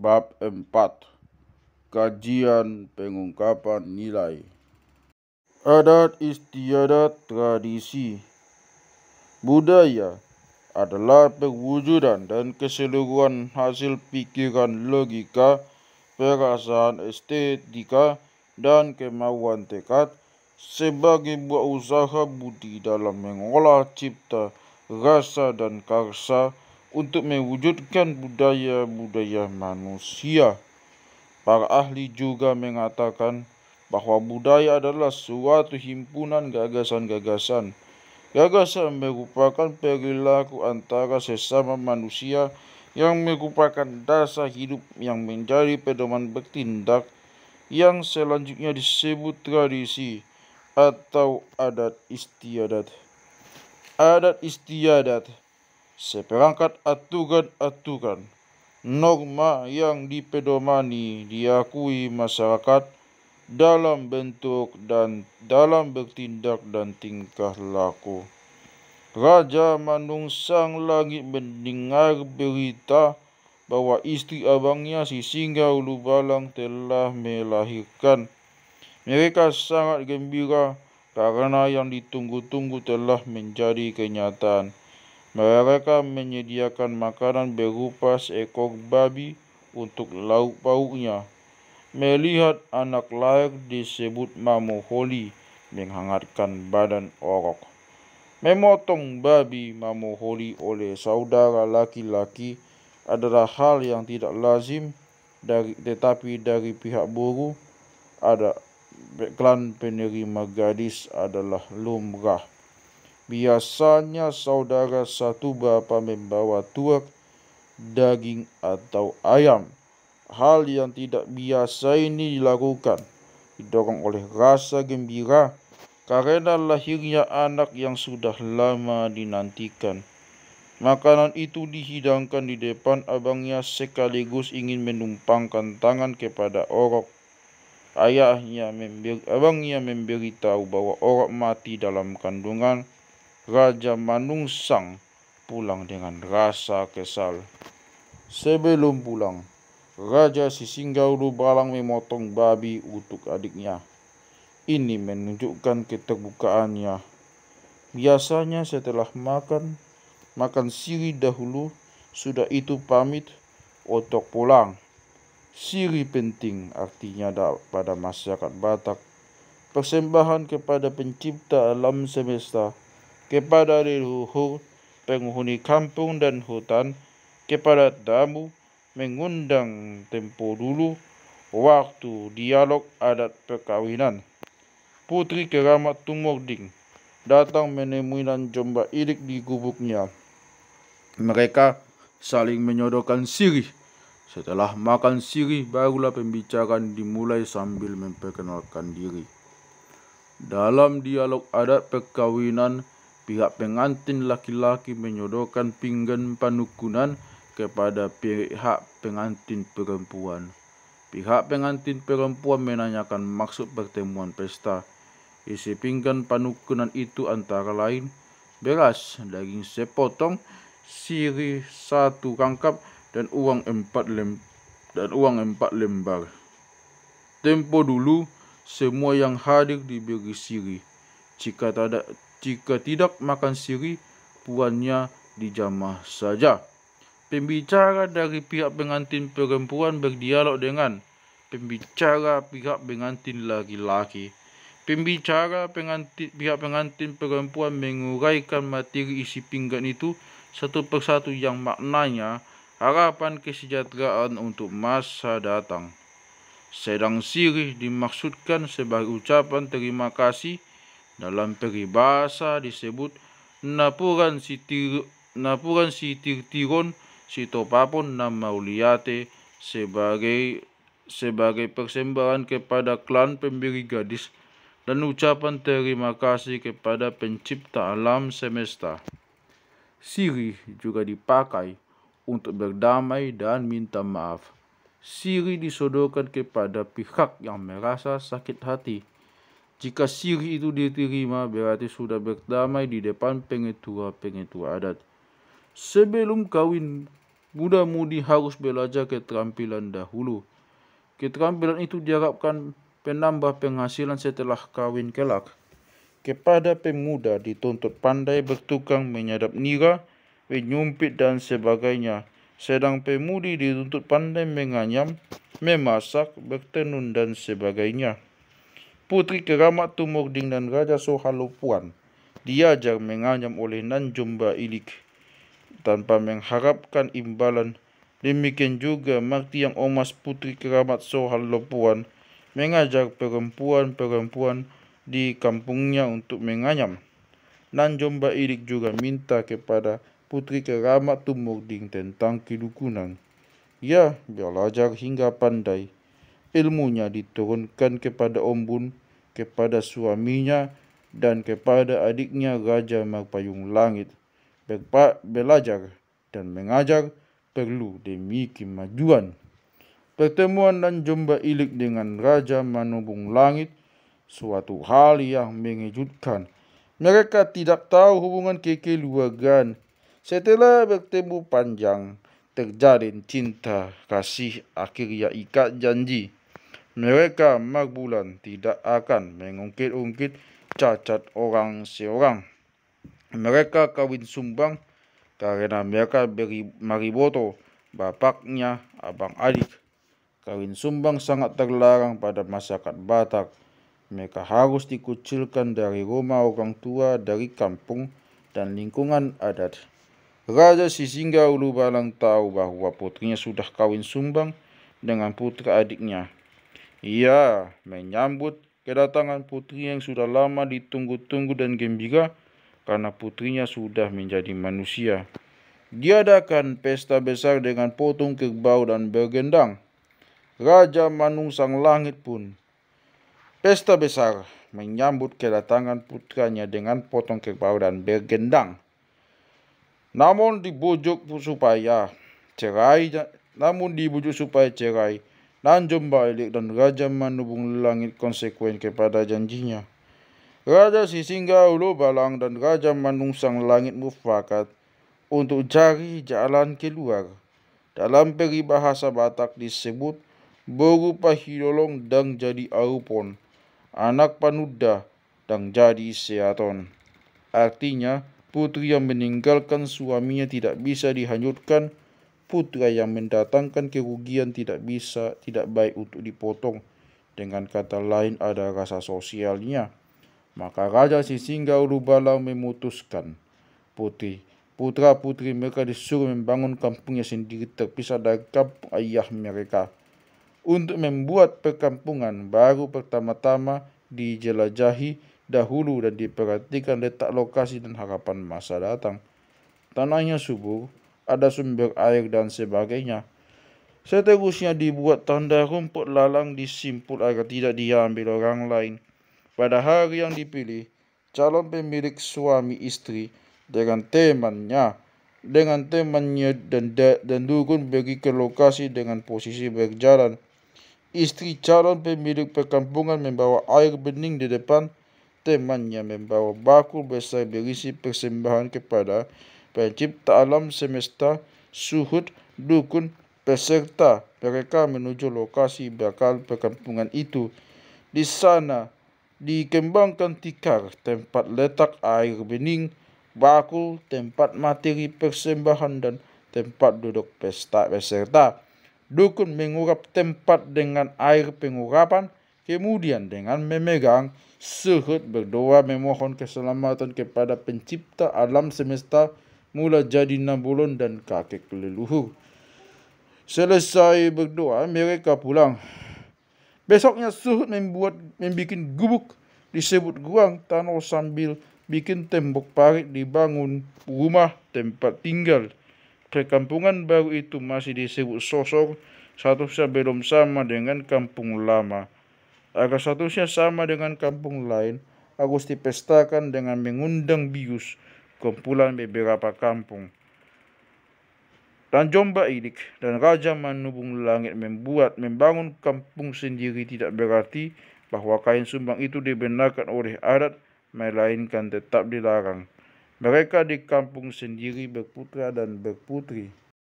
Bab 4. Kajian pengungkapan nilai. Adat istiadat tradisi. Budaya adalah perwujudan dan keseluruhan hasil pikiran logika, perasaan estetika, dan kemauan tekad sebagai buah usaha budi dalam mengolah cipta, rasa, dan karsa untuk mewujudkan budaya-budaya manusia. Para ahli juga mengatakan bahwa budaya adalah suatu himpunan gagasan-gagasan. Gagasan merupakan perilaku antara sesama manusia yang merupakan dasar hidup yang menjadi pedoman bertindak, yang selanjutnya disebut tradisi atau adat istiadat. Adat istiadat seperangkat aturan-aturan, norma yang dipedomani diakui masyarakat dalam bentuk dan dalam bertindak dan tingkah laku. Raja Manung Sang Langit mendengar berita bahwa istri abangnya si Singgahulu Balang telah melahirkan. Mereka sangat gembira karena yang ditunggu-tunggu telah menjadi kenyataan. Mereka menyediakan makanan berupa seekor babi untuk lauk pauknya. Melihat anak lahir disebut mamoholi, menghangatkan badan orok. Memotong babi mamoholi oleh saudara laki-laki adalah hal yang tidak lazim, tetapi dari pihak buruh ada klan penerima gadis adalah lumrah. Biasanya saudara satu bapa membawa tuak, daging, atau ayam. Hal yang tidak biasa ini dilakukan didorong oleh rasa gembira karena lahirnya anak yang sudah lama dinantikan. Makanan itu dihidangkan di depan abangnya sekaligus ingin menumpangkan tangan kepada orok. Abangnya memberitahu bahwa orok mati dalam kandungan. Raja Manung Sang pulang dengan rasa kesal. Sebelum pulang, Raja si Singgahulu Balang memotong babi untuk adiknya. Ini menunjukkan keterbukaannya. Biasanya setelah makan siri dahulu, sudah itu pamit untuk pulang. Siri penting artinya pada masyarakat Batak. Persembahan kepada pencipta alam semesta, kepada leluhur, penghuni kampung dan hutan, kepada tamu, mengundang tempo dulu, waktu dialog adat perkawinan. Putri Keramat Tumording datang menemui dan Jomba Idik di gubuknya. Mereka saling menyodorkan sirih. Setelah makan sirih, barulah pembicaraan dimulai sambil memperkenalkan diri. Dalam dialog adat perkawinan, pihak pengantin laki-laki menyodorkan pinggan panukunan kepada pihak pengantin perempuan. Pihak pengantin perempuan menanyakan maksud pertemuan pesta. Isi pinggan panukunan itu antara lain beras, daging sepotong, sirih 1 rangkap, dan uang 4 lembar. Tempo dulu, semua yang hadir diberi sirih. Jika tidak makan sirih, puannya dijamah saja. Pembicara dari pihak pengantin perempuan berdialog dengan pembicara pihak pengantin laki-laki. Pembicara pihak pengantin perempuan menguraikan materi isi pinggan itu satu persatu yang maknanya harapan kesejahteraan untuk masa datang. Sedang sirih dimaksudkan sebagai ucapan terima kasih. Dalam peribahasa disebut napuran sitirtiron sitopapon na mauliate sebagai persembahan kepada klan pemberi gadis dan ucapan terima kasih kepada pencipta alam semesta. Sirih juga dipakai untuk berdamai dan minta maaf. Sirih disodorkan kepada pihak yang merasa sakit hati. Jika sirih itu diterima, berarti sudah berdamai di depan pengetua adat. Sebelum kawin, muda-mudi harus belajar keterampilan dahulu. Keterampilan itu diharapkan penambah penghasilan setelah kawin kelak. Kepada pemuda dituntut pandai bertukang menyadap nira, menyumpit dan sebagainya. Sedang pemudi dituntut pandai menganyam, memasak, bertenun dan sebagainya. Putri Keramat Tumording dan Raja Sohalopuan diajar menganyam oleh Nan Jomba Ilik tanpa mengharapkan imbalan. Demikian juga Marti yang Omas Putri Keramat Sohalopuan mengajar perempuan-perempuan di kampungnya untuk menganyam. Nan Jomba Ilik juga minta kepada Putri Keramat Tumording tentang kedukunan. Ia belajar hingga pandai. Ilmunya diturunkan kepada Ombun, kepada suaminya, dan kepada adiknya Raja Marpayung Langit. Belajar dan mengajar perlu demi kemajuan. Pertemuan Nan Jomba Ilik dengan Raja Manubung Langit suatu hal yang mengejutkan. Mereka tidak tahu hubungan kekeluargaan. Setelah bertemu panjang, terjalin cinta kasih, akhirnya ikat janji. Mereka marbulan tidak akan mengungkit-ungkit cacat orang seorang. Mereka kawin sumbang karena mereka beri mariboto, bapaknya abang adik. Kawin sumbang sangat terlarang pada masyarakat Batak. Mereka harus dikucilkan dari rumah orang tua, dari kampung dan lingkungan adat. Raja Sisingga Ulu Balang tahu bahwa putrinya sudah kawin sumbang dengan putra adiknya. Ia menyambut kedatangan putri yang sudah lama ditunggu-tunggu dan gembira karena putrinya sudah menjadi manusia. Diadakan pesta besar dengan potong kerbau dan bergendang. Raja Manung Sang Langit pun pesta besar menyambut kedatangan putranya dengan potong kerbau dan bergendang. Namun dibujuk supaya cerai, Nan Jomba Ilik dan Raja Manubung Langit konsekuen kepada janjinya. Raja Sisingga Ulu Balang dan Raja Manung Sang Langit mufakat untuk cari jalan keluar. Dalam peribahasa Batak disebut berupa hidolong dan jadi arupon, anak panuda dan jadi seaton. Artinya putri yang meninggalkan suaminya tidak bisa dihanyutkan, putra yang mendatangkan kerugian tidak baik untuk dipotong. Dengan kata lain ada rasa sosialnya. Maka Raja Sisingga Ulu Balang memutuskan putra-putri mereka disuruh membangun kampungnya sendiri terpisah dari kampung ayah mereka. Untuk membuat perkampungan baru pertama-tama dijelajahi dahulu dan diperhatikan letak lokasi dan harapan masa datang. Tanahnya subur, ada sumber air dan sebagainya. Seterusnya dibuat tanda rumput lalang disimpul agar tidak diambil orang lain. Pada hari yang dipilih, calon pemilik suami istri dengan temannya dan dukun pergi ke lokasi dengan posisi berjalan. Istri calon pemilik perkampungan membawa air bening di depan, temannya membawa bakul besar berisi persembahan kepada pencipta alam semesta, suhud, dukun, peserta. Mereka menuju lokasi bakal perkampungan itu. Di sana dikembangkan tikar, tempat letak air bening, bakul, tempat materi persembahan dan tempat duduk pesta peserta. Dukun mengurap tempat dengan air pengurapan, kemudian dengan memegang suhud berdoa memohon keselamatan kepada pencipta alam semesta, mula jadi Nabolon dan kakek leluhur. Selesai berdoa, mereka pulang. Besoknya suhud membuat gubuk disebut ruang tanah sambil bikin tembok parit, dibangun rumah tempat tinggal. Perkampungan baru itu masih disebut sosok, statusnya belum sama dengan kampung lama. Agar statusnya sama dengan kampung lain, harus dipestakan dengan mengundang bius, kumpulan beberapa kampung. Dan Jomba Ilik dan Raja Manubung Langit membangun kampung sendiri tidak berarti bahwa kain sumbang itu dibenarkan oleh adat, melainkan tetap dilarang. Mereka di kampung sendiri berputra dan berputri.